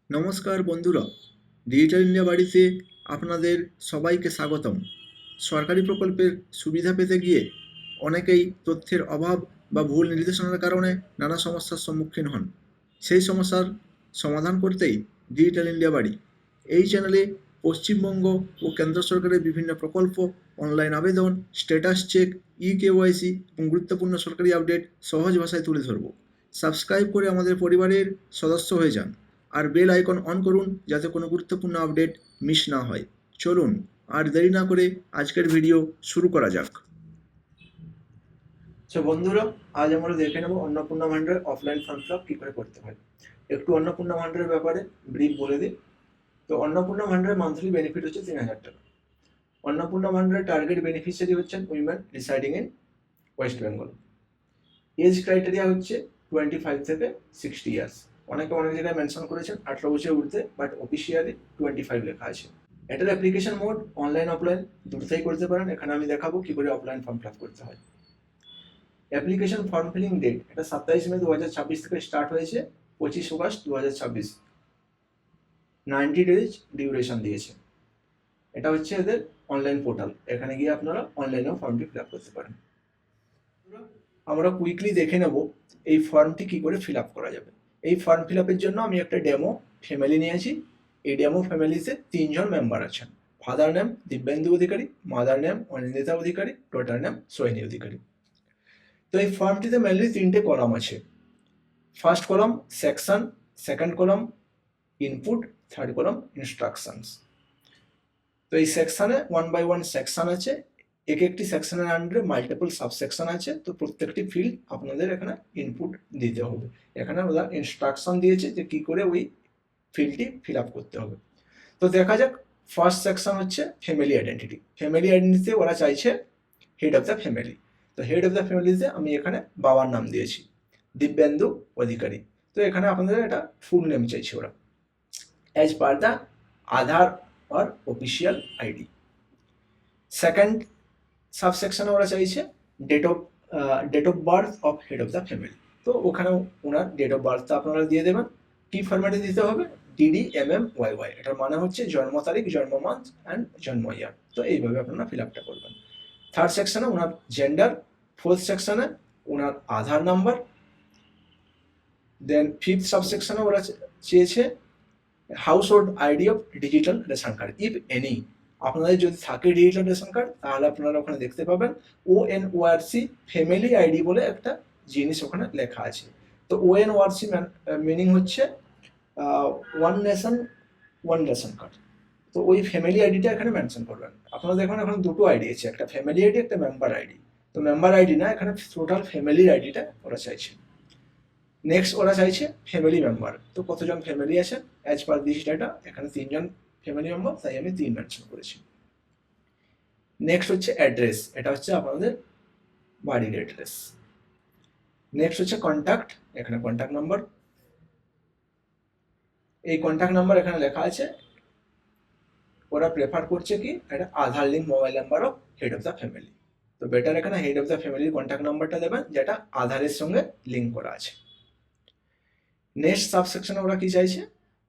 নমস্কার বন্ধুরা, digital India বাড়িতে আপনাদের সবাইকে স্বাগতম। সরকারি প্রকল্পের সুবিধা পেতে গিয়ে অনেকেই তথ্যের অভাব বা ভুল নির্দেশনার কারণে নানা সমস্যার সম্মুখীন হন। সেই সমস্যার সমাধান করতেই ডিজিটাল ইন্ডিয়া বাড়ি। এই চ্যানেলে পশ্চিমবঙ্গ ও কেন্দ্র সরকারের বিভিন্ন প্রকল্প, অনলাইন আবেদন, স্ট্যাটাস চেক, কেওয়াইসি এবং গুরুত্বপূর্ণ সরকারি আপডেট সহজ ভাষায় তুলে ধরব। সাবস্ক্রাইব করে আমাদের পরিবারের সদস্য হয়ে যান আর বেল আইকন অন করুন যাতে কোনো গুরুত্বপূর্ণ আপডেট মিস না হয়। চলুন আর দেরি না করে আজকের ভিডিও শুরু করা যাক। বন্ধুরা, আজ আমরা দেখে নেব অন্নপূর্ণা ভান্ডারের অফলাইন ফর্ম ফিল আপ কী করে করতে হয়। একটু অন্নপূর্ণা ভান্ডারের ব্যাপারে ব্রিফ বলে দিই। তো অন্নপূর্ণা ভান্ডারের মান্থলি বেনিফিট হচ্ছে 3,000 টাকা। অন্নপূর্ণা ভান্ডারের টার্গেট বেনিফিশিয়ারি হচ্ছেন women residing in West Bengal. Age criteria হচ্ছে 25 থেকে 60 ইয়ার্স। অনেকে অনেক জায়গায় মেনশন করেছেন 18 বছরের ঊর্ধ্বে, বাট অফিসিয়ালি 25 লেখা আছে। এটার অ্যাপ্লিকেশন মোড অনলাইন অফলাইন দুটোতেই করতে পারেন। এখানে আমি দেখাবো কি করে অফলাইন ফর্ম ফিল আপ করতে হয়। অ্যাপ্লিকেশন ফর্ম ফিলিং ডেট এটা 27 মে 2026 থেকে স্টার্ট হয়েছে, 25 আগস্ট 2026। 90 ডেজ ডিউরেশন দিয়েছে। এটা হচ্ছে এদের অনলাইন পোর্টাল। এখানে গিয়ে আপনারা অনলাইনেও ফর্মটি ফিল আপ করতে পারেন। আমরা কুইকলি দেখে নেব এই ফর্মটি কি করে ফিল আপ করা যাবে। এই ফর্ম ফিল আপের জন্য আমি একটা ডেমো ফ্যামিলি নিয়েছি। এই ডেমো ফ্যামিলিতে 3 জন মেম্বার আছেন। ফাদার নেম দিব্যেন্দু অধিকারী, মাদার নেম অনিন্দিতা অধিকারী, ডটার নেম সোহিনী অধিকারী। তো এই ফর্মটিতে মেনলি 3টে কলাম আছে। First column section, second column input, third column instructions. তো এই সেকশনে 1 বাই 1 সেকশন আছে। একটি সেকশনের আন্ডারে মাল্টিপল সাবসেকশন আছে। তো প্রত্যেকটি ফিল্ড আপনাদের এখানে ইনপুট দিতে হবে। এখানে ওরা ইনস্ট্রাকশন দিয়েছে যে কি করে ওই ফিল্ডটি ফিল আপ করতে হবে। তো দেখা যাক, ফার্স্ট সেকশন হচ্ছে ফ্যামিলি আইডেন্টিটি। ফ্যামিলি আইডেন্টিটিতে ওরা চাইছে হেড অফ দ্য ফ্যামিলি। তো হেড অফ দ্য ফ্যামিলিতে আমি এখানে বাবার নাম দিয়েছি দিব্যেন্দু অধিকারী। তো এখানে আপনাদের এটা ফুল নেম চাইছে ওরা as per the Aadhaar or official ID। Second সাবসেকশনে ওরা চাইছে date of birth of head of the family. তো ওখানে ওনার ডেট অফ বার্থটা আপনারা দিয়ে দেবেন। কি ফরম্যাটে দিতে হবে? DDMMYY। এটার মানে হচ্ছে জন্ম তারিখ, জন্ম মান্থ অ্যান্ড জন্ম ইয়ার। তো এইভাবে আপনারা ফিল আপটা করবেন। থার্ড সেকশনে ওনার জেন্ডার। ফোর্থ সেকশনে ওনার আধার নাম্বার। দেন ফিফথ সাবসেকশনে ওরা চেয়েছে household ID of digital ration card if any. আপনাদের যদি থাকে ডিজিটাল রেশন কার্ড তাহলে আপনারা ওখানে দেখতে পাবেন ONORC ফ্যামিলি আইডি বলে একটা জিনিস ওখানে লেখা আছে। তো ONORC মিনিং হচ্ছে one nation one ration card. তো ওই ফ্যামিলি আইডিটা এখানে মেনশন করবেন। আপনারা দেখুন এখানে দুটো আইডি আছে, একটা ফ্যামিলি আইডি, একটা মেম্বার আইডি। তো মেম্বার আইডি না, এখানে টোটাল ফ্যামিলির আইডিটা ওরা চাইছে। নেক্সট ওরা চাইছে ফ্যামিলি মেম্বার। তো কতজন ফ্যামিলি আছে অ্যাজ পার দিস ডাটা, এখানে 3 জন ফ্যামিলি মেম্বার, তাই আমি 3 মেনশন করেছি। নেক্সট হচ্ছে অ্যাড্রেস। এটা হচ্ছে আপনাদের বাড়ির অ্যাড্রেস। নেক্সট হচ্ছে কন্ট্যাক্ট। এখানে কন্ট্যাক্ট নাম্বার। এই কন্ট্যাক্ট নাম্বার এখানে লেখা আছে। ওরা প্রেফার করছে কি এটা Aadhaar link mobile number of head of the family. তো বেটার এখানে হেড অফ দ্য ফ্যামিলির কন্ট্যাক্ট নাম্বারটা দেবেন যেটা আধারের সঙ্গে লিঙ্ক করা আছে। নেক্সট সাবসেকশনে ওরা কি চাইছে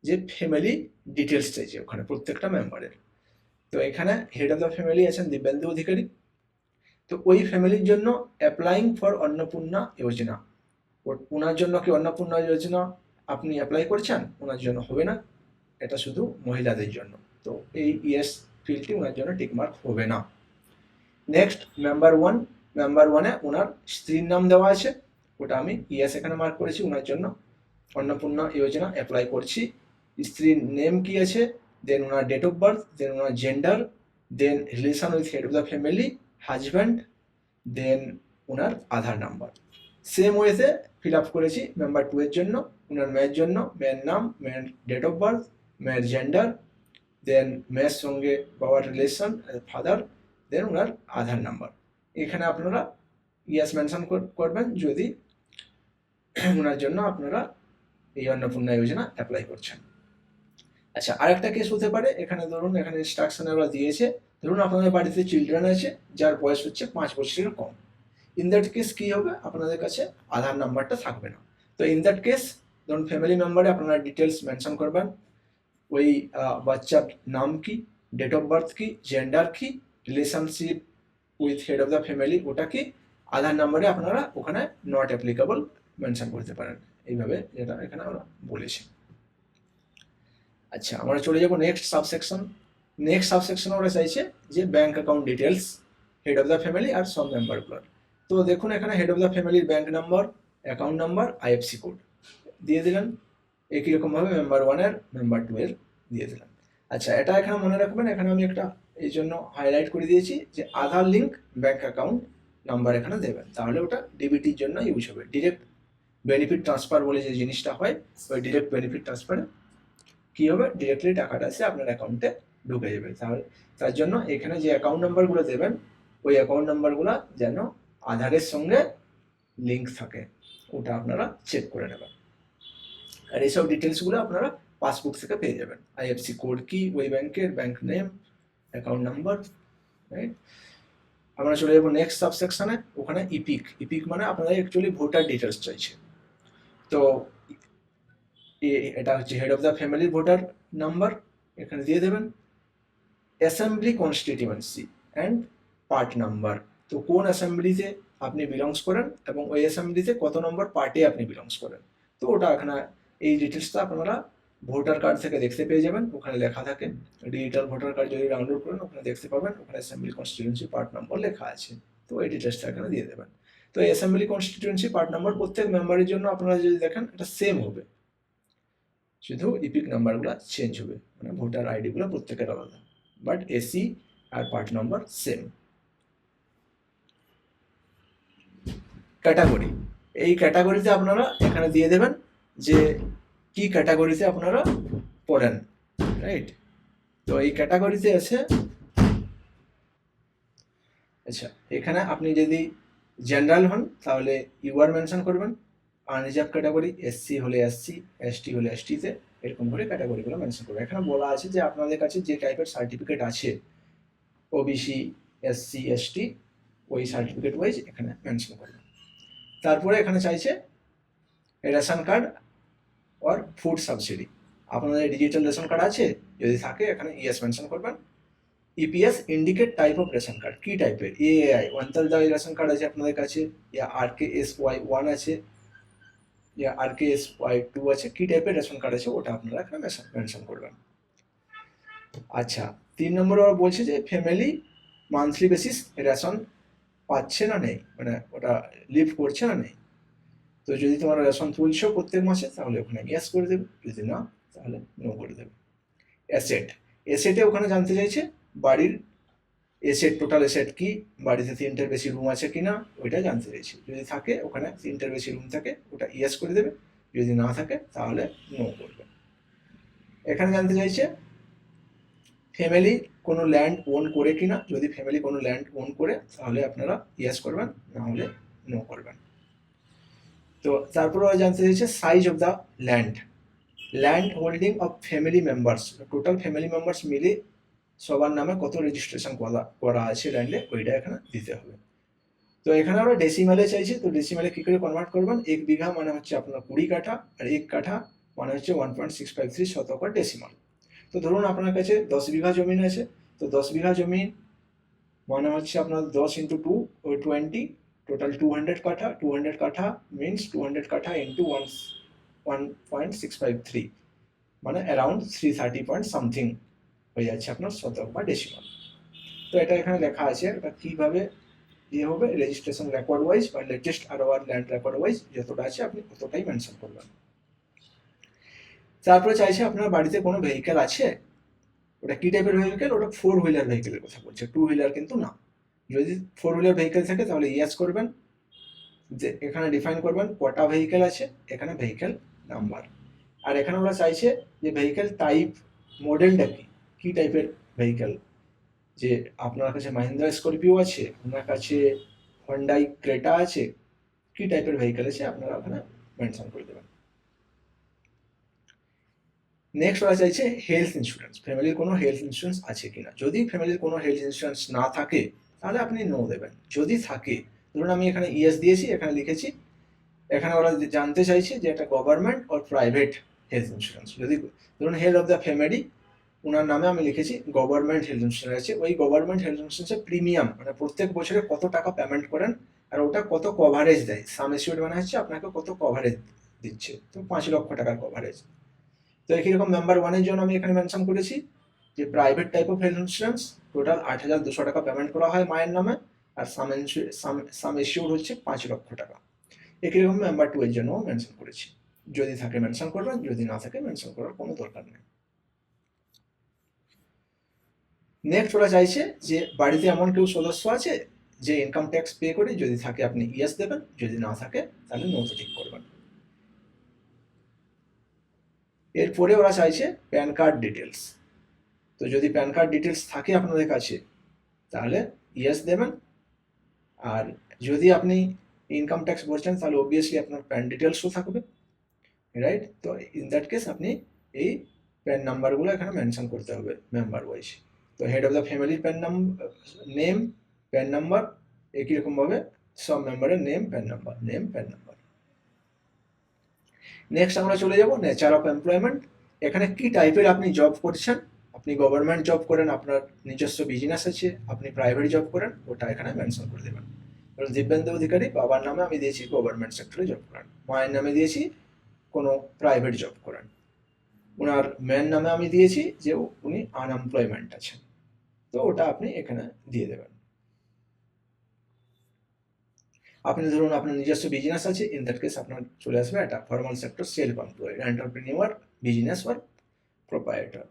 যে ফ্যামিলি ডিটেলস চাইছে ওখানে প্রত্যেকটা মেম্বারের। তো এখানে হেড অফ দ্য ফ্যামিলি আছেন দিব্যেন্দু অধিকারী। তো ওই ফ্যামিলির জন্য অ্যাপ্লাইং ফর অন্নপূর্ণা যোজনা, ওনার জন্য কি অন্নপূর্ণা যোজনা আপনি অ্যাপ্লাই করছেন? ওনার জন্য হবে না, এটা শুধু মহিলাদের জন্য। তো এই ইয়েস ফিল্ডটি ওনার জন্য টিকমার্ক হবে না। Next member 1। মেম্বার 1-এ ওনার স্ত্রীর নাম দেওয়া আছে, ওটা আমি ইয়েস এখানে মার্ক করেছি। ওনার জন্য অন্নপূর্ণা যোজনা অ্যাপ্লাই করছি। স্ত্রীর নেম কি আছে, দেন ওনার ডেট অফ বার্থ, দেন ওনার gender, then relation with head of the family, husband, then ওনার আধার নাম্বার। সেম ওয়েতে ফিল আপ করেছি মেম্বার 2 এর জন্য। ওনার মেয়ের জন্য মেয়ের নাম, মেয়ের ডেট অফ বার্থ, মেয়ের জেন্ডার, দেন মেয়ের সঙ্গে বাবার রিলেশন ফাদার, দেন ওনার আধার নাম্বার। এখানে আপনারা ইয়াস মেনশন করবেন যদি ওনার জন্য আপনারা এই অন্নপূর্ণা যোজনা অ্যাপ্লাই করছেন। আচ্ছা, আরেকটা কেস হতে পারে। এখানে ধরুন এখানে ইনস্ট্রাকশনে ওরা দিয়েছে, ধরুন আপনাদের বাড়িতে চিলড্রেন আছে যার বয়স হচ্ছে 5 বছরের কম। ইন দ্যাট কেস কি হবে, আপনাদের কাছে আধার নাম্বারটা থাকবে না। তো ইন দ্যাট কেস ধরুন ফ্যামিলি মেম্বারে আপনারা ডিটেলস মেনশন করবেন, ওই বাচ্চার নাম কি, ডেট অফ বার্থ কি, জেন্ডার কি, relationship with head of the family ওটা কি, আধার নাম্বারে আপনারা ওখানে নট অ্যাপ্লিকেবল মেনশন করতে পারেন, এইভাবে যেটা এখানে আমরা বলেছি। আচ্ছা, আমরা চলে যাব নেক্সট সাবসেকশন। নেক্সট সাবসেকশন আমরা চাইছে যে bank account details head of the family আর সব মেম্বারগুলোর। তো দেখুন এখানে হেড অফ দ্য ফ্যামিলির bank number, account number, IFSC code দিয়ে দিলেন। একই রকমভাবে মেম্বার 1 এর, মেম্বার 2 এর দিয়ে দিলাম। আচ্ছা, এটা এখানে মনে রাখবেন, এখানে আমি একটা এই জন্য হাইলাইট করে দিয়েছি যে আধার লিঙ্ক ব্যাংক অ্যাকাউন্ট নাম্বার এখানে দেবেন, তাহলে ওটা ডিবিটির জন্য ইউজ হবে। ডিরেক্ট বেনিফিট ট্রান্সফার বলে যে জিনিসটা হয়, ওই ডিরেক্ট বেনিফিট ট্রান্সফারে কি হবে, ডিরেক্টলি টাকাটা এসে আপনার অ্যাকাউন্টে ঢুকে যাবে। তাহলে তার জন্য এখানে যে অ্যাকাউন্ট নাম্বারগুলো দেবেন, ওই অ্যাকাউন্ট নাম্বারগুলো যেন আধারের সঙ্গে লিঙ্ক থাকে, ওটা আপনারা চেক করে নেবেন। আর এইসব ডিটেলসগুলো আপনারা পাসবুক থেকে পেয়ে যাবেন। আইএফসি কোড কি, ওই ব্যাংকের, bank name, account number, right. আমরা চলে যাবো নেক্সট সাবসেকশনে, ওখানে ইপিক। ইপিক মানে আপনাদের অ্যাকচুয়ালি ভোটার ডিটেলস চাইছে। তো এটা হচ্ছে হেড অফ দ্য ফ্যামিলির ভোটার নাম্বার, এখানে দিয়ে দেবেন। Assembly constituency and part number, তো কোন অ্যাসেম্বলিতে আপনি বিলংস করেন এবং ওই অ্যাসেম্বলিতে কত নম্বর পার্টে আপনি বিলংস করেন, তো ওটা এখানে এই ডিটেলসটা আপনারা ভোটার কার্ড থেকে দেখতে পেয়ে যাবেন, ওখানে লেখা থাকে। ডিজিটাল ভোটার কার্ড যদি ডাউনলোড করেন ওখানে দেখতে পাবেন, ওখানে অ্যাসেম্বলি কনস্টিটিউয়েন্সি পার্ট নম্বর লেখা আছে, তো এই ডিটেলসটা এখানে দিয়ে দেবেন। তো এই অ্যাসেম্বলি কনস্টিটিউয়েন্সি পার্ট নাম্বার প্রত্যেক মেম্বারের জন্য আপনারা যদি দেখেন এটা সেম হবে, শুধু ইপিক নাম্বারগুলো চেঞ্জ হবে, মানে ভোটার আইডিগুলো প্রত্যেকের আলাদা, বাট এসি আর পার্ট নাম্বার সেম। ক্যাটাগরি, এই ক্যাটাগরিতে আপনারা এখানে দিয়ে দেবেন যে কি ক্যাটাগরিতে আপনারা পড়েন, রাইট। তো এই ক্যাটাগরিতে আছে, আচ্ছা এখানে আপনি যদি জেনারেল হন তাহলে ইউআর মেনশন করবেন, আনরিজার্ভ ক্যাটাগরি, এসসি হলে এসসি, এসটি হলে এসটিতে, এরকম করে ক্যাটাগরিগুলো মেনশন করবেন। এখানে বলা আছে যে আপনাদের কাছে যে টাইপের সার্টিফিকেট আছে, ওবিসি, এসসি, এসটি, ওই সার্টিফিকেট ওয়াইজ এখানে মেনশন করবেন। তারপরে এখানে চাইছে রেশন কার্ড আর ফুড সাবসিডি। আপনাদের ডিজিটাল রেশন কার্ড আছে, যদি থাকে এখানে ইয়েস মেনশন করবেন। EPS indicate type of ration card, কি টাইপের, এআই অন্তর্জাল রেশন কার্ড আছে আপনাদের কাছে, ইয়া RKSY1 আছে, ইয়া RKSY2 আছে, কি টাইপের রেশন কার্ড আছে ওটা আপনারা এখানে মেনশন করবেন। আচ্ছা, 3 নম্বরে ওরা বলছে যে ফ্যামিলি মান্থলি বেসিস রেশন পাচ্ছে না নেই, মানে ওটা লিভ করছে না নেই। তো যদি তোমার রেশন তুলছো প্রত্যেক মাসে তাহলে ওখানে ইয়েস করে দেবে, যদি না তাহলে নো করে দেবে। অ্যাসেট, এসেটে ওখানে জানতে চাইছে বাড়ির এসেট, টোটাল এসেট কি, বাড়িতে 3টের বেশি রুম আছে কিনা ওইটা জানতে চাইছে, যদি থাকে ওখানে 3টের বেশি রুম থাকে ওটা ইয়েস করে দেবে, যদি না থাকে তাহলে নো করবে। এখানে জানতে চাইছে ফ্যামিলি কোনো ল্যান্ড ওন করে কিনা, যদি ফ্যামিলি কোনো ল্যান্ড ওন করে তাহলে আপনারা ইয়েস করবেন, না হলে নো করবেন। তো তারপরে ওরা জানতে চাইছে size of the land, land holding of family members, total family members মিলে সবার নামে কত রেজিস্ট্রেশন করা আছে ল্যান্ডে, ওইটা এখানে দিতে হবে। তো এখানে আমরা ডেসিমালে চাইছি, তো ডেসিমালে কি করে কনভার্ট করবেন, 1 বিঘা মানে হচ্ছে আপনার 20 কাঠা, আর 1 কাঠা মানে হচ্ছে 1.653 শতক ডেসিমাল। তো ধরুন আপনার কাছে 10 বিঘা জমি আছে, তো 10 বিঘা জমি মানে হচ্ছে আপনার 10 × 2 ও 20, টোটাল 200 কাঠা। 200 কাঠা মিনস 200 কাঠা ইন্টু 1.653, মানে অ্যারাউন্ড 330 পয়েন্ট সামথিং হয়ে যাচ্ছে আপনার শতক বা ডেসিমাল। তো এটা এখানে লেখা আছে, এটা কীভাবে ইয়ে হবে, রেজিস্ট্রেশন রেকর্ড ওয়াইজ বা লেটেস্ট আরওআর ল্যান্ড রেকর্ড ওয়াইজ যতটা আছে আপনি ততটাই মেনশন করবেন। তারপরে চাইছে আপনার বাড়িতে কোনো ভেহিকেল আছে, ওটা কি টাইপের ভেহিকেল, ওটা 4 হুইলার ভেহিকেলের কথা বলছে, 2 হুইলার কিন্তু না। যদি 4 হুইলার ভেহিকেল থাকে তাহলে ইয়েস করবেন, যে এখানে ডিফাইন করবেন কটা ভেহিকেল আছে, এখানে ভেহিকেল নাম্বার। আর এখানে ওরা চাইছে যে ভেহিকেল টাইপ, মডেলটা কি টাইপের ভেহিকেল, যে আপনার কাছে মাহিন্দ্রা স্করপিও আছে, আপনার কাছে হন্ডাই ক্রেটা আছে, কি টাইপের ভেহিকেল আছে আপনারা ওখানে মেনশন করে দেবেন। নেক্সট ওরা চাইছে হেলথ ইন্স্যুরেন্স, ফ্যামিলির কোনো হেলথ ইন্স্যুরেন্স আছে কিনা। যদি ফ্যামিলির কোনো হেলথ ইন্স্যুরেন্স না থাকে তাহলে আপনি নো দেবেন, যদি থাকে ধরুন আমি এখানে ইয়েস দিয়েছি, এখানে লিখেছি, এখানে ওরা জানতে চাইছে যে এটা গভর্নমেন্ট আর প্রাইভেট হেলথ ইন্স্যুরেন্স। যদি ধরুন হেড অফ দ্য ফ্যামিলি, ওনার নামে আমি লিখেছি গভর্নমেন্ট হেলথ ইন্স্যুরেন্স আছে, ওই গভর্নমেন্ট হেলথ ইন্স্যুরেন্সের প্রিমিয়াম মানে প্রত্যেক বছরে কত টাকা পেমেন্ট করেন আর ওটা কত কভারেজ দেয়, সাম এসিউর্ড মানে হচ্ছে আপনাকে কত কভারেজ দিচ্ছে, তো 5 লক্ষ টাকার কভারেজ। তো একই রকম মেম্বার ওয়ানের জন্য আমি এখানে মেনশন করেছি যে private type of health insurance, total 8,200 টাকা পেমেন্ট করা হয় মায়ের নামে, আর সাম এসিউর্ড হচ্ছে 5 লক্ষ টাকা। একই রকম মেম্বার টু এর জন্য মেনশন করেছি, যদি থাকে মেনশন করবেন, যদি না থাকে মেনশন করার কোনো দরকার নেই। নেক্সট ওরা চাইছে যে বাড়িতে এমন কেউ সদস্য আছে যে ইনকাম ট্যাক্স পে করে, যদি থাকে আপনি ইয়েস দেবেন, যদি না থাকে তাহলে নোতে টিক করবেন। এরপরে ওরা চাইছে প্যান কার্ড ডিটেলস। তো যদি প্যান কার্ড ডিটেলস থাকে আপনাদের কাছে তাহলে ইয়েস দেবেন, আর যদি আপনি ইনকাম ট্যাক্স ভরছেন তাহলে অবভিয়াসলি আপনার প্যান ডিটেলসও থাকবে, রাইট? তো ইন দ্যাট কেস আপনি এই প্যান নাম্বারগুলো এখানে মেনশন করতে হবে মেম্বার ওয়াইজ। তো হেড অফ দ্য ফ্যামিলির প্যান নেম, প্যান নাম্বার, একই রকমভাবে সব মেম্বারের name, pan number, name, pan number. Next আমরা চলে যাব নেচার অফ এমপ্লয়মেন্ট। এখানে কি টাইপের আপনি জব করছেন, আপনি গভর্নমেন্ট জব করেন, আপনার নিজস্ব বিজনেস আছে, আপনি প্রাইভেট জব করেন, ওটা এখানে মেনশন করে দেবেন। ধরুন দিব্যেন্দু অধিকারী, বাবার নামে আমি দিয়েছি গভর্নমেন্ট সেক্টরে জব করেন, মায়ের নামে দিয়েছি কোনো প্রাইভেট জব করেন, ওনার মেন নামে আমি দিয়েছি যে উনি আনএমপ্লয়মেন্ট আছেন, তো ওটা আপনি এখানে দিয়ে দেবেন। আপনি ধরুন আপনার নিজস্ব বিজনেস আছে, ইন দ্যাট কেস আপনার চলে আসবে এটা formal sector, self employed, entrepreneur, business owner, proprietor.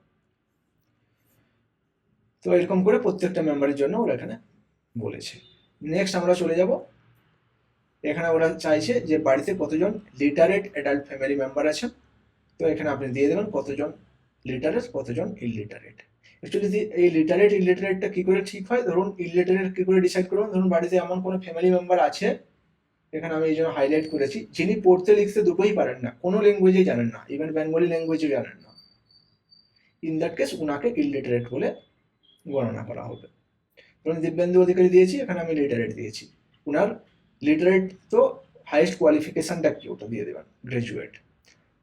তো এরকম করে প্রত্যেকটা মেম্বারের জন্য ওরা এখানে বলেছে। নেক্সট আমরা চলে যাব, এখানে ওরা চাইছে যে বাড়িতে কতজন লিটারেট অ্যাডাল্ট ফ্যামিলি মেম্বার আছেন, তো এখানে আপনি দিয়ে দেবেন কতজন লিটারেট, কতজন ইলিটারেট। অ্যাকচুয়ালি এই লিটারেট ইলিটারেটটা কি করে ঠিক হয়, ধরুন ইলিটারেট কি করে ডিসাইড করবেন, ধরুন বাড়িতে এমন কোনো ফ্যামিলি মেম্বার আছে, এখানে আমি এই জন্য হাইলাইট করেছি, যিনি পড়তে লিখতে দুটোই পারেন না, কোনো ল্যাঙ্গুয়েজেই জানেন না, ইভেন বেঙ্গলি ল্যাঙ্গুয়েজও জানেন না, ইন দ্যাট কেস উনাকে ইলিটারেট বলে গণনা করা হবে। ধরুন দিব্যেন্দু অধিকারী দিয়েছি, এখানে আমি লিটারেট দিয়েছি, উনার লিটারেট তো হাইয়েস্ট কোয়ালিফিকেশনটা কি ওটা দিয়ে দেবেন গ্রাজুয়েট।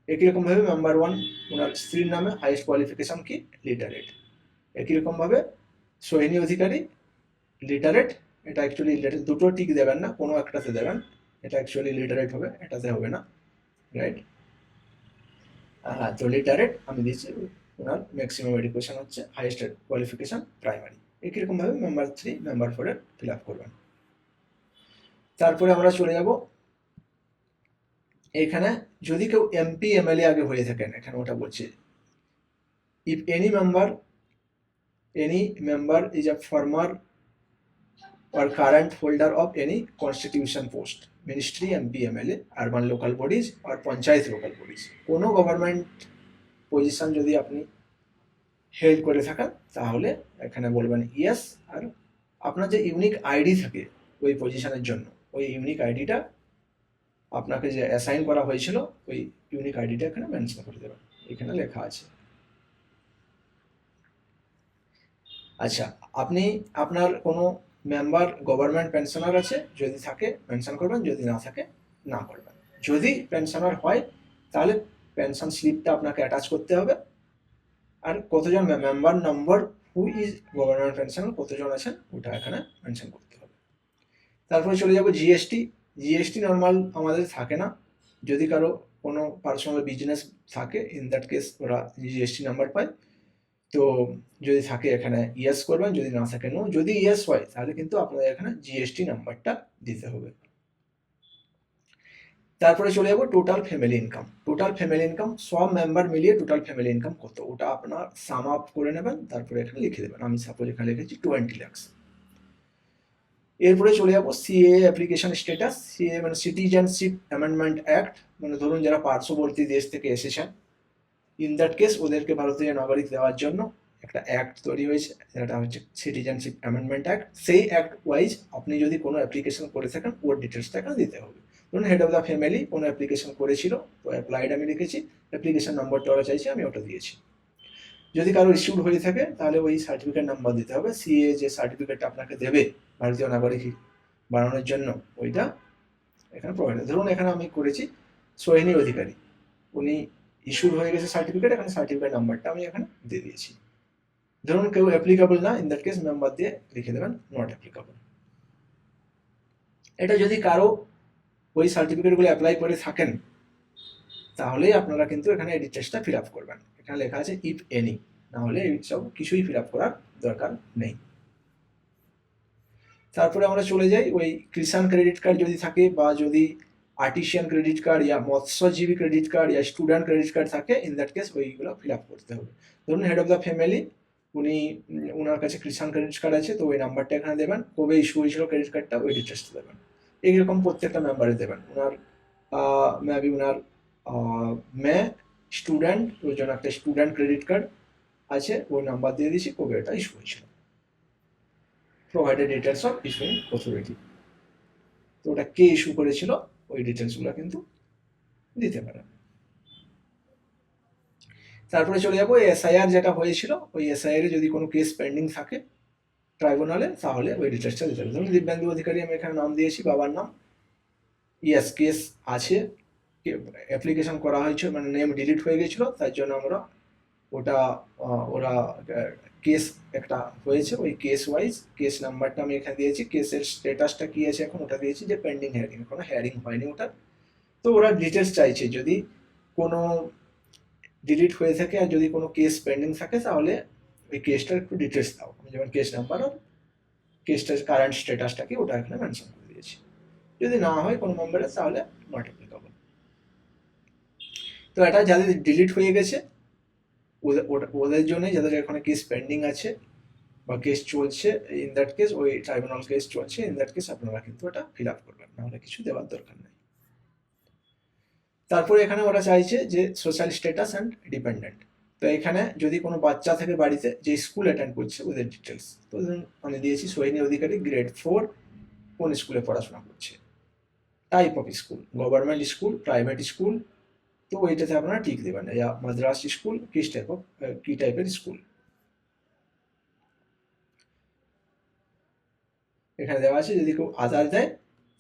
একই রকমভাবে মেম্বার ওয়ান, ওনার স্ত্রীর নামে হাইয়েস্ট কোয়ালিফিকেশন কি লিটারেট। একই রকমভাবে সোহিনী অধিকারী লিটারেট, এটা অ্যাকচুয়ালি লিটারেট, দুটো টিক দেবেন না, কোনো একটাতে দেবেন, এটা অ্যাকচুয়ালি লিটারেট হবে, এটাতে হবে না, রাইট? তো লিটারেট আমি দিয়েছি, ওনার ম্যাক্সিমাম এডুকেশন হচ্ছে হাইয়েস্ট কোয়ালিফিকেশন প্রাইমারি। একই রকমভাবে মেম্বার থ্রি, মেম্বার ফোরের ফিল আপ করবেন। তারপরে আমরা চলে যাব এখানে, যদি কেউ এমপি এমএলএ আগে হয়ে থাকেন, এখানে ওটা বলছে if any member is a former or current holder of any constitution post, ministry, MP, MLA, urban local bodies or panchayat local bodies, কোনো গভর্নমেন্ট পজিশন যদি আপনি হেল্ড করে থাকেন তাহলে এখানে বলবেন ইয়েস, আর আপনার যে ইউনিক আইডি থাকে ওই পজিশনের জন্য, ওই ইউনিক আইডিটা আপনাকে যে অ্যাসাইন করা হয়েছিল ওই ইউনিক আইডিটা এখানে মেনশন করে দেবেন, এখানে লেখা আছে। আচ্ছা, আপনি আপনার কোনো মেম্বার গভর্নমেন্ট পেনশনার আছে, যদি থাকে মেনশন করবেন, যদি না থাকে না করবেন। যদি পেনশনার হয় তাহলে পেনশন স্লিপটা আপনাকে অ্যাটাচ করতে হবে, আর কতজন member number who is government pensioner কতজন আছেন ওটা এখানে মেনশন করতে হবে। তারপরে চলে যাব জিএসটি। জিএসটি নর্মাল আমাদের থাকে না, যদি কারো কোনো পার্সোনাল বিজনেস থাকে ইন দ্যাট কেস ওরা জিএসটি নাম্বার পায়, তো যদি থাকে এখানে ইয়েস করবেন, যদি না থাকে নো। যদি ইয়েস হয় তাহলে কিন্তু আপনাদের এখানে জিএসটি নাম্বারটা দিতে হবে। তারপরে চলে যাবো total family income. Total family income সব মেম্বার মিলিয়ে টোটাল ফ্যামিলি ইনকাম কত, ওটা আপনার সাম আপ করে নেবেন, তারপরে এখানে লিখে দেবেন। আমি সাপোজ এখানে লিখেছি 20 লাখ। এরপরে চলে যাবো সিএ অ্যাপ্লিকেশন স্ট্যাটাস। সিএ মানে সিটিজেনশিপ অ্যামেন্ডমেন্ট অ্যাক্ট, মানে ধরুন যারা পার্শ্ববর্তী দেশ থেকে এসেছেন, ইন দ্যাট কেস ওদেরকে ভারতীয় নাগরিক দেওয়ার জন্য একটা অ্যাক্ট তৈরি হয়েছে, যেটা হচ্ছে সিটিজেনশিপ অ্যামেন্ডমেন্ট অ্যাক্ট। সেই অ্যাক্ট ওয়াইজ আপনি যদি কোনো অ্যাপ্লিকেশন করে থাকেন ওর ডিটেলসটা এখানে দিতে হবে। ধরুন হেড অফ দ্য ফ্যামিলি কোনো অ্যাপ্লিকেশন করেছিল, তো অ্যাপ্লাইড আমি লিখেছি, অ্যাপ্লিকেশন নম্বরটা ওরা চাইছে, আমি ওটা দিয়েছি। যদি কারো ইস্যুড হয়ে থাকে তাহলে ওই সার্টিফিকেট নাম্বার দিতে হবে, সিএ যে সার্টিফিকেটটা আপনাকে দেবে ভারতীয় নাগরিক বানানোর জন্য ওইটা এখানে প্রোভাইড। ধরুন এখানে আমি করেছি সোহিনী অধিকারী, উনি ইস্যুড হয়ে গেছে সার্টিফিকেট, এখানে সার্টিফিকেট নাম্বারটা আমি এখানে দিয়ে দিয়েছি। ধরুন কেউ অ্যাপ্লিকেবল না, ইন দ্যাট কেস মেম্বার দিয়ে লিখে দেবেন নট অ্যাপ্লিকেবল। এটা যদি কারো ওই সার্টিফিকেটগুলো অ্যাপ্লাই করে থাকেন তাহলেই আপনারা কিন্তু এখানে এই ডিটেলসটা ফিল আপ করবেন। এখানে লেখা আছে ইফ এনি, না হলে এইসব কিছুই ফিল আপ করার দরকার নেই। তারপরে আমরা চলে যাই ওই কিষাণ ক্রেডিট কার্ড যদি থাকে, বা যদি আর্টিসিয়ান ক্রেডিট কার্ড ইয়া মৎস্যজীবী ক্রেডিট কার্ড ইয়া স্টুডেন্ট ক্রেডিট কার্ড থাকে, ইন দ্যাট কেস ওইগুলো ফিল আপ করতে হবে। ধরুন হেড অফ দ্য ফ্যামিলি, উনি ওনার কাছে কিষাণ ক্রেডিট কার্ড আছে, তো ওই নাম্বারটা এখানে দেবেন, কবে ইস্যু হয়েছিল ক্রেডিট কার্ডটা ওই ডিটেলসটা দেবেন। এইরকম প্রত্যেকটা মেম্বারে দেবেন। ওনার মেবি ওনার মে স্টুডেন্ট, ওই জন্য একটা স্টুডেন্ট ক্রেডিট কার্ড আছে, ওই নাম্বার দিয়ে দিয়েছি, কবে এটা ইস্যু হয়েছিল। Provided details of issuing authority, তো ওটা কে ইস্যু করেছিল ওই ডিটেলসগুলো কিন্তু দিতে পারেন। তারপরে চলে যাবো এসআইআর যেটা হয়েছিল, ওই এসআইআর যদি কোনো কেস পেন্ডিং থাকে ট্রাইব্যুনালে, তাহলে ওই ডিটেলসটা দিতে হবে। ধরুন দিব্যাঙ্গু অধিকারী আমি এখানে নাম দিয়েছি, বাবার নাম, ইয়েস কেস আছে, অ্যাপ্লিকেশন করা হয়েছে, মানে নেম ডিলিট হয়ে গেছিল, তার জন্য আমরা ওটা ওরা কেস একটা হয়েছে, ওই কেস ওয়াইজ কেস নাম্বারটা আমি এখানে দিয়েছি, কেসের স্ট্যাটাসটা কি আছে এখন ওটা দিয়েছি যে পেন্ডিং হিয়ারিং, কোনো হিয়ারিং হয়নি ওটা। তো ওরা ডিটেলস চাইছে, যদি কোনো ডিলিট হয়ে থাকে আর যদি কোনো কেস পেন্ডিং থাকে তাহলে ওই কেসটার একটু ডিটেলস দাও। আমি যেমন কেস নাম্বার আর কেসটার কারেন্ট স্ট্যাটাসটা কি ওটা এখানে মেনশন করে দিয়েছি। যদি না হয় কোনো মেম্বারের তাহলে নট অ্যাপ্লিকেবল। তো এটা যাদের ডিলিট হয়ে গেছে ওদের জন্য, যাদের এখানে কেস পেন্ডিং আছে বা কেস চলছে, ইন দ্যাট কেস ওই ট্রাইব্যুনাল কেস চলছে, ইন দ্যাট কেস আপনারা কিন্তু এটা ফিল আপ করবেন, নাহলে কিছু দেওয়ার দরকার নেই। তারপরে এখানে ওরা চাইছে যে সোশ্যাল স্ট্যাটাস অ্যান্ড ডিপেন্ডেন্ট। তো এখানে যদি কোনো বাচ্চা থেকে বাড়িতে যে স্কুল অ্যাটেন্ড করছে ওদের ডিটেলস, তো আমি দিয়েছি সোহিনী অধিকারী গ্রেড 4, কোন স্কুলে পড়াশোনা করছে, type of school, government school, private school, তো ওইটাতে আপনারা টিক দেবেন, ইয়া মাদ্রাস স্কুল, কি টাইপের স্কুল। এখানে দেওয়া আছে, যদি কেউ আদার দেয়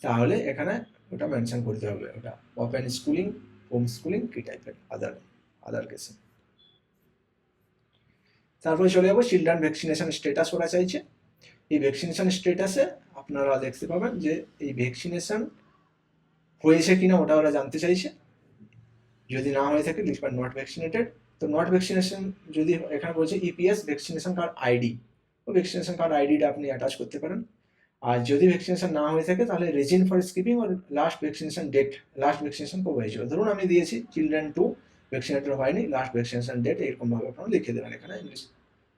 তাহলে এখানে ওটা মেনশন করতে হবে, ওটা ওপেন স্কুলিং, হোম স্কুলিং, কি টাইপের আদার কেসে। তারপরে চলে যাবো চিলড্রেন ভ্যাকসিনেশন স্ট্যাটাস ওরা চাইছে। এই ভ্যাকসিনেশন স্ট্যাটাসে আপনারা দেখতে পাবেন যে এই ভ্যাকসিনেশন হয়েছে কিনা ওটা ওরা জানতে চাইছে। যদি না হয়ে থাকে লিখবেন নট ভ্যাকসিনেটেড। তো নট ভ্যাকসিনেশন যদি এখানে বলছে ইপিএস ভ্যাকসিনেশন কার্ড আইডি, তো ভ্যাকসিনেশন কার্ড আইডিটা আপনি অ্যাটাচ করতে পারেন। আর যদি ভ্যাকসিনেশন না হয়ে থাকে তাহলে রিজন ফর স্কিপিং আর last vaccination date, last vaccination কবে হয়েছিল। ধরুন আমি দিয়েছি চিলড্রেন 2 ভ্যাকসিনেটেড হয়নি, লাস্ট ভ্যাকসিনেশন ডেট এরকমভাবে আপনারা লিখে দেবেন এখানে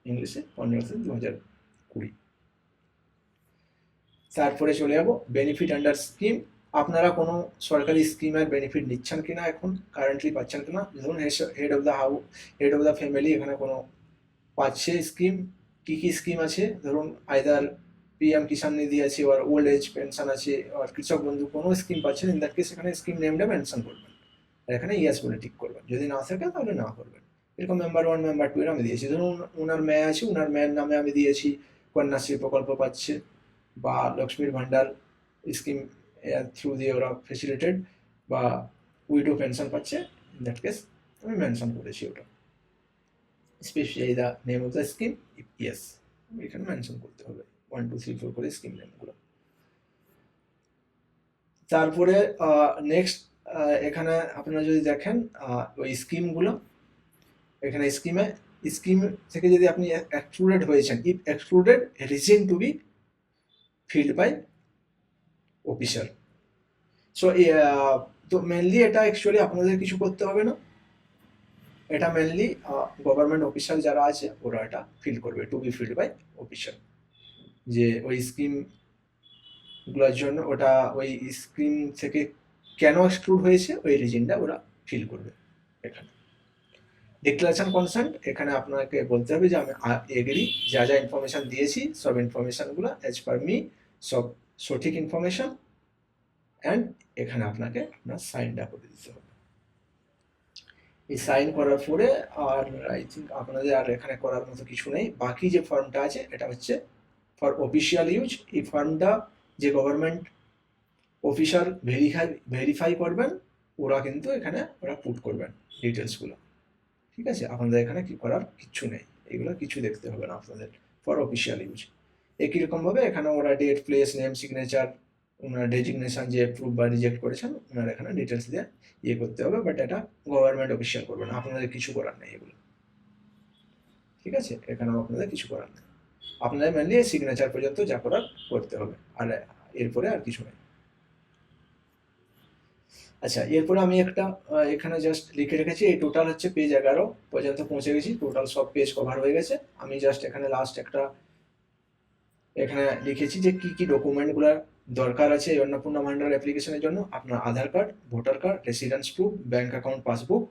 ইংলিশে 15/2020। তারপরে চলে যাবো বেনিফিট আন্ডার স্কিম। আপনারা কোনো সরকারি স্কিমের বেনিফিট নিচ্ছেন কিনা, এখন কারেন্টলি পাচ্ছেন কিনা। ধরুন হেড অফ দ্য ফ্যামিলি এখানে কোনো পাচ্ছে স্কিম, কি কি স্কিম আছে, ধরুন আইদার পিএম কিষাণ নিধি আছে, আর ওল্ড এজ পেনশন আছে, আর কৃষক বন্ধু কোনো স্কিম পাচ্ছেন, ইন দ্যাট কেস এখানে স্কিম নেমটা মেনশন করবেন, আর এখানে ইয়েস বলে টিক করবেন। যদি না থাকে তাহলে না করবেন। এরকম মেম্বার 1 মেম্বার 2 এর আমি দিয়েছি। ধরুন ওনার মেয়ে আছে, ওনার মেয়ের নামে আমি দিয়েছি, কন্যাশ্রী প্রকল্প পাচ্ছে বা লক্ষ্মীর ভান্ডার স্কিম থ্রু দিয়ে ওরা ফেসিলিটেড, বা উইডো পেনশন পাচ্ছে, ইন দ্যাট কেস আমি মেনশন করেছি ওটা, specially the name of the scheme, yes এখানে মেনশন করতে হবে 1 2 3 4 করে স্কিম নেমগুলো। তারপরে নেক্সট এখানে আপনারা যদি দেখেন ওই স্কিমগুলো, এখানে স্কিম থেকে যদি আপনি এক্সক্লুডেড হয়েছেন, if excluded reason to be filled by officer. So তো মেনলি এটা অ্যাকচুয়ালি আপনাদের কিছু করতে হবে না, এটা মেনলি গভর্নমেন্ট অফিসার যারা আছে ওরা এটা ফিল করবে, to be filled by officer, যে ওই স্কিমগুলোর জন্য ওটা ওই স্কিম থেকে কেন এক্সক্লুড হয়েছে ওই রিজনটা ওরা ফিল করবে। এখানে ডিক্লারেশন কনসেন্ট, এখানে আপনাকে বলতে হবে যে আমি এগ্রি, যা যা ইনফরমেশন দিয়েছি সব ইনফরমেশনগুলো অ্যাজ পার মি, সব সঠিক ইনফরমেশন, অ্যান্ড এখানে আপনাকে আপনার সাইনটা করে দিতে হবে। এই সাইন করার পরে আর আই থিঙ্ক আপনাদের আর এখানে করার মতো কিছু নেই। বাকি যে ফর্মটা আছে এটা হচ্ছে ফর অফিসিয়াল ইউজ। এই ফর্মটা যে গভর্নমেন্ট অফিসার ভেরিফাই করবেন ওরা কিন্তু এখানে ওরা পুট করবেন ডিটেলসগুলো। ঠিক আছে, আপনাদের এখানে কি করার কিচ্ছু নেই, এগুলো কিছু দেখতে হবে না আপনাদের ফর অফিসিয়াল ইউজ। একই রকমভাবে এখানে ওরা ডেট, প্লেস, নেম, সিগনেচার, ওনার ডেজিগনেশন যে অ্যাপ্রুভ বা রিজেক্ট করেছেন ওনার এখানে ডিটেলস দিয়ে ইয়ে করতে হবে, বাট এটা গভর্নমেন্ট অফিসিয়াল করবে না, আপনাদের কিছু করার নেই এগুলো। ঠিক আছে, এখানেও আপনাদের কিছু করার নেই, আপনাদের মেনলি সিগনেচার পর্যন্ত যা করার করতে হবে, আর এরপরে আর কিছু নেই। আচ্ছা, এরপরে আমি একটা এখানে জাস্ট লিখে রেখেছি, এই টোটাল হচ্ছে পেজ 11 পর্যন্ত পৌঁছে গেছি, টোটাল সব পেজ কভার হয়ে গেছে। আমি জাস্ট এখানে লাস্ট একটা এখানে লিখেছি যে কি কি ডকুমেন্টগুলো দরকার আছে এই অন্নপূর্ণা ভান্ডার অ্যাপ্লিকেশনের জন্য। আপনার Aadhaar card, voter card, residence proof, bank account passbook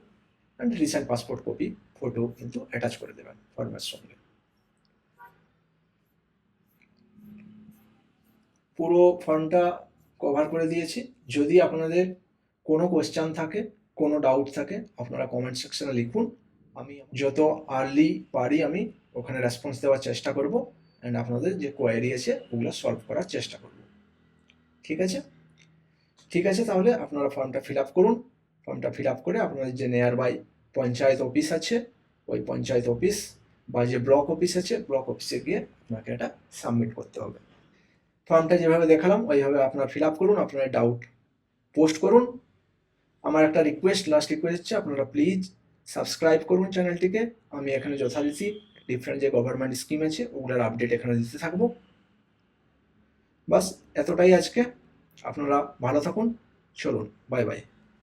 and recent passport copy photo কিন্তু অ্যাটাচ করে দেবেন ফর্মের সঙ্গে। পুরো ফর্মটা কভার করে দিয়েছি। যদি আপনাদের কোনো কোয়েশ্চেন থাকে, কোনো ডাউট থাকে, আপনারা কমেন্ট সেকশনে লিখুন, আমি যত আর্লি পারি আমি ওখানে রেসপন্স দেওয়ার চেষ্টা করব, অ্যান্ড আপনাদের যে কোয়ারি আছে ওগুলো সলভ করার চেষ্টা করব। ঠিক আছে, ঠিক আছে, তাহলে আপনারা ফর্মটা ফিল আপ করুন। ফর্মটা ফিল আপ করে আপনাদের যে নিয়ার বাই পঞ্চায়েত অফিস আছে ওই পঞ্চায়েত অফিস বা যে ব্লক অফিস আছে ব্লক অফিসে গিয়ে আপনাকে এটা সাবমিট করতে হবে। ফর্মটা যেভাবে দেখালাম ওইভাবে আপনারা ফিল আপ করুন, আপনার ডাউট পোস্ট করুন। আমার একটা রিকোয়েস্ট, লাস্ট রিকোয়েস্ট হচ্ছে আপনারা প্লিজ সাবস্ক্রাইব করুন চ্যানেলটিকে। আমি এখানে যথারীতি ডিফারেন্ট যে গভর্নমেন্ট স্কিম আছে ওগুলোর আপডেট এখানে দিতে থাকবো। বাস এতটাই আজকে, আপনারা ভালো থাকুন, চলুন, বাই বাই।